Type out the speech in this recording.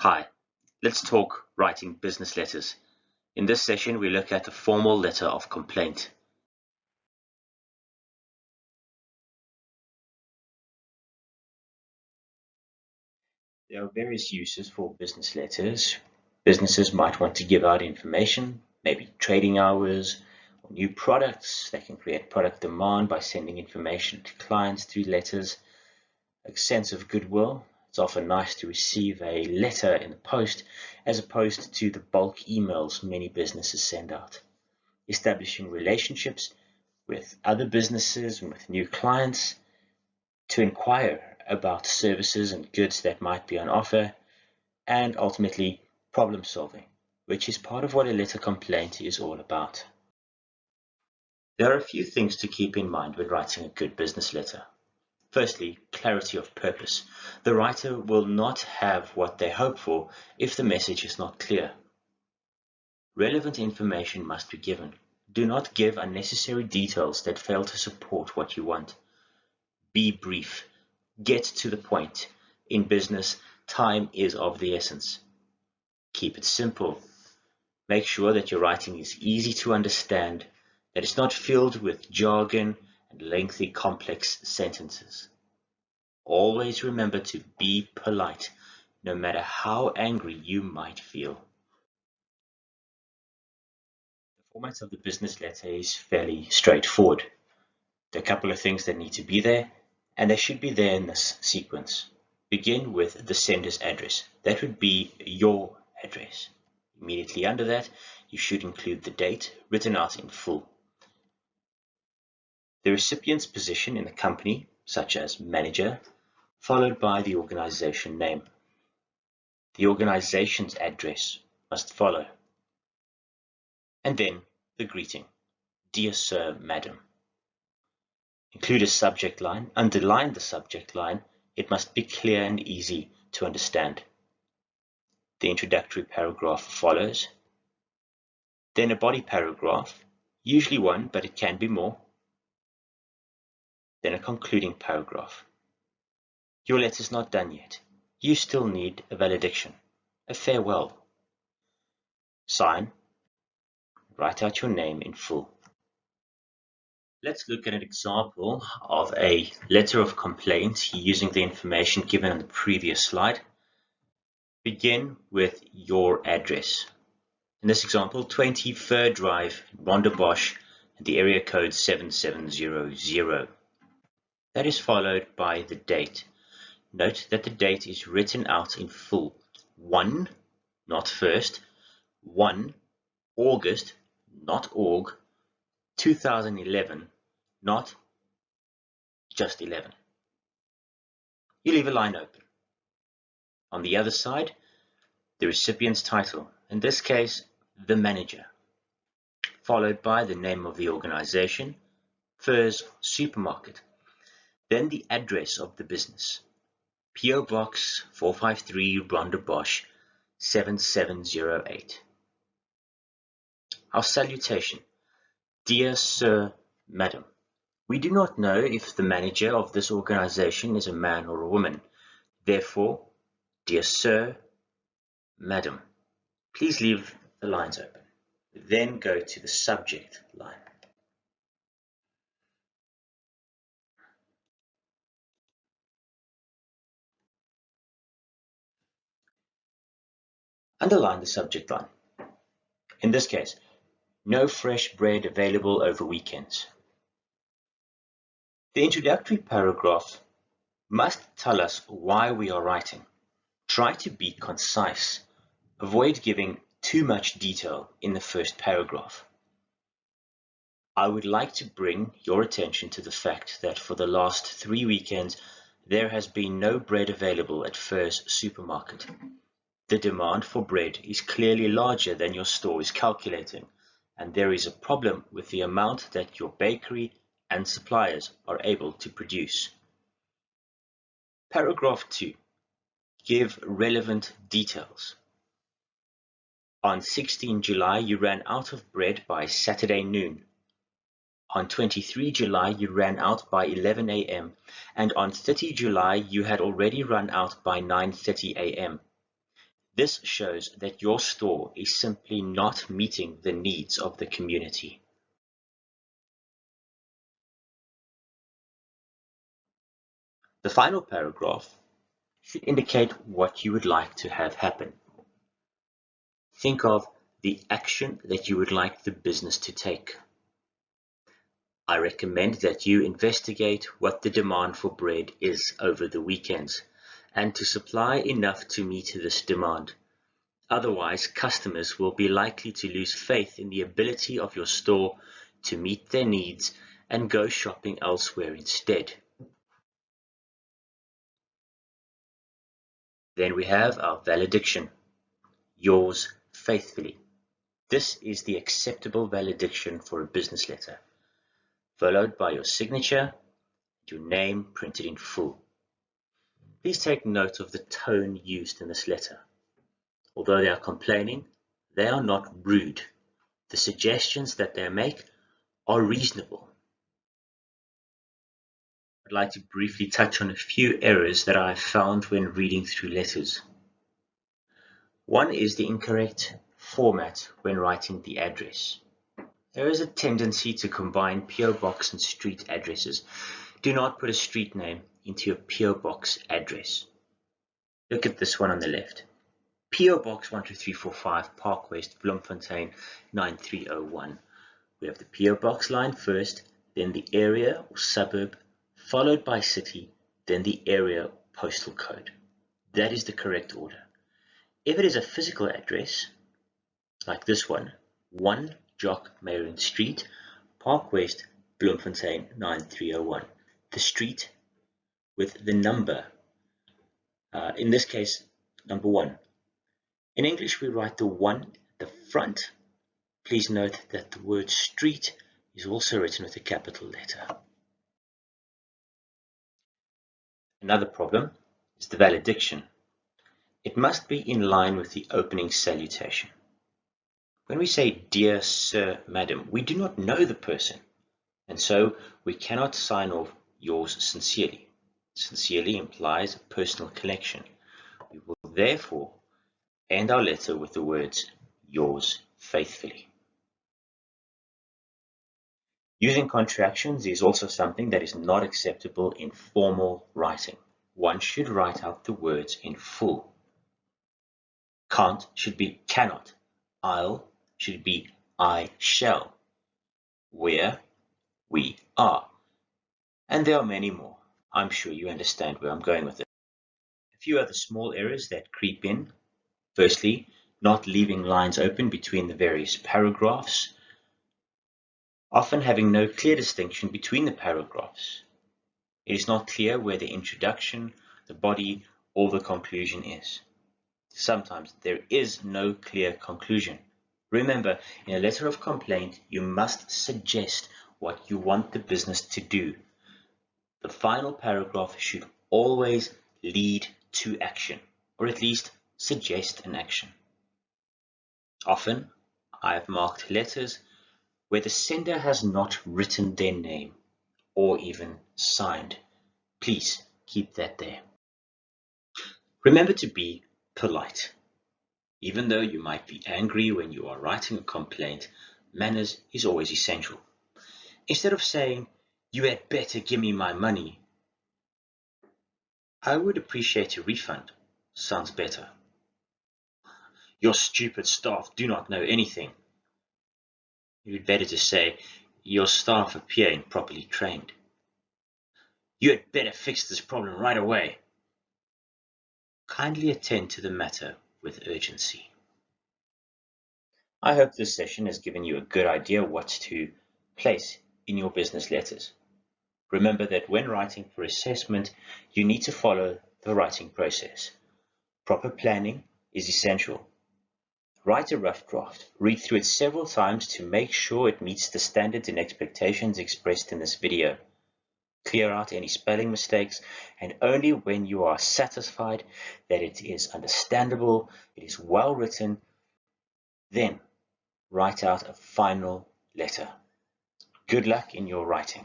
Hi, let's talk writing business letters. In this session, we look at the formal letter of complaint. There are various uses for business letters. Businesses might want to give out information, maybe trading hours, or new products. They can create product demand by sending information to clients through letters. A sense of goodwill. It's often nice to receive a letter in the post as opposed to the bulk emails many businesses send out. Establishing relationships with other businesses and with new clients to inquire about services and goods that might be on offer, and ultimately problem solving, which is part of what a letter complaint is all about. There are a few things to keep in mind when writing a good business letter. Firstly, clarity of purpose. The writer will not have what they hope for if the message is not clear. Relevant information must be given. Do not give unnecessary details that fail to support what you want. Be brief. Get to the point. In business, time is of the essence. Keep it simple. Make sure that your writing is easy to understand, that it's not filled with jargon and lengthy, complex sentences. Always remember to be polite, no matter how angry you might feel. The format of the business letter is fairly straightforward. There are a couple of things that need to be there, and they should be there in this sequence. Begin with the sender's address. That would be your address. Immediately under that, you should include the date written out in full. The recipient's position in the company, such as manager, followed by the organization name. The organization's address must follow. And then the greeting. Dear Sir, Madam. Include a subject line. Underline the subject line. It must be clear and easy to understand. The introductory paragraph follows. Then a body paragraph, usually one, but it can be more. Then a concluding paragraph. Your letter's not done yet. You still need a valediction, a farewell. Sign. Write out your name in full. Let's look at an example of a letter of complaint using the information given on the previous slide. Begin with your address. In this example, 20 Fur Drive, Rondebosch, and the area code 7700. That is followed by the date. Note that the date is written out in full. 1, not first, 1 August, not org, 2011, not just 11. You leave a line open. On the other side, the recipient's title, in this case, the manager, followed by the name of the organization, Furs Supermarket, then the address of the business, P.O. Box 453 Rondebosch 7708. Our salutation. Dear Sir, Madam. We do not know if the manager of this organization is a man or a woman. Therefore, Dear Sir, Madam. Please leave the lines open. Then go to the subject line. Underline the subject line. In this case, no fresh bread available over weekends. The introductory paragraph must tell us why we are writing. Try to be concise. Avoid giving too much detail in the first paragraph. I would like to bring your attention to the fact that for the last 3 weekends, there has been no bread available at Furs Supermarket. The demand for bread is clearly larger than your store is calculating, and there is a problem with the amount that your bakery and suppliers are able to produce. Paragraph 2. Give relevant details. On 16 July, you ran out of bread by Saturday noon. On 23 July, you ran out by 11 a.m. and on 30 July, you had already run out by 9:30 a.m. This shows that your store is simply not meeting the needs of the community. The final paragraph should indicate what you would like to have happen. Think of the action that you would like the business to take. I recommend that you investigate what the demand for bread is over the weekends and to supply enough to meet this demand. Otherwise, customers will be likely to lose faith in the ability of your store to meet their needs and go shopping elsewhere instead. Then we have our valediction. Yours faithfully. This is the acceptable valediction for a business letter, followed by your signature, your name printed in full. Please take note of the tone used in this letter. Although they are complaining, they are not rude. The suggestions that they make are reasonable. I'd like to briefly touch on a few errors that I found when reading through letters. One is the incorrect format when writing the address. There is a tendency to combine PO box and street addresses. Do not put a street name into your PO box address. Look at this one on the left. PO Box 12345 Park West, Bloemfontein 9301. We have the PO Box line first, then the area or suburb, followed by city, then the area or postal code. That is the correct order. If it is a physical address, like this one, 1 Jock Marion Street, Park West, Bloemfontein 9301, the street with the number, in this case, number 1. In English, we write the 1 at the front. Please note that the word street is also written with a capital letter. Another problem is the valediction. It must be in line with the opening salutation. When we say, "Dear Sir, Madam," we do not know the person, and so we cannot sign off "yours sincerely." Sincerely implies a personal connection. We will therefore end our letter with the words, "yours faithfully." Using contractions is also something that is not acceptable in formal writing. One should write out the words in full. Can't should be cannot. I'll should be I shall. We're, we are. And there are many more. I'm sure you understand where I'm going with it. A few other small errors that creep in. Firstly, not leaving lines open between the various paragraphs. Often having no clear distinction between the paragraphs. It is not clear where the introduction, the body, or the conclusion is. Sometimes there is no clear conclusion. Remember, in a letter of complaint, you must suggest what you want the business to do. The final paragraph should always lead to action, or at least suggest an action. Often, I have marked letters where the sender has not written their name or even signed. Please keep that there. Remember to be polite. Even though you might be angry when you are writing a complaint, manners is always essential. Instead of saying, "You had better give me my money," "I would appreciate a refund," sounds better. "Your stupid staff do not know anything." You'd better to say, "Your staff appear improperly trained." "You had better fix this problem right away." Kindly attend to the matter with urgency. I hope this session has given you a good idea what to place in your business letters. Remember that when writing for assessment, you need to follow the writing process. Proper planning is essential. Write a rough draft. Read through it several times to make sure it meets the standards and expectations expressed in this video. Clear out any spelling mistakes, and only when you are satisfied that it is understandable, it is well written, then write out a final letter. Good luck in your writing.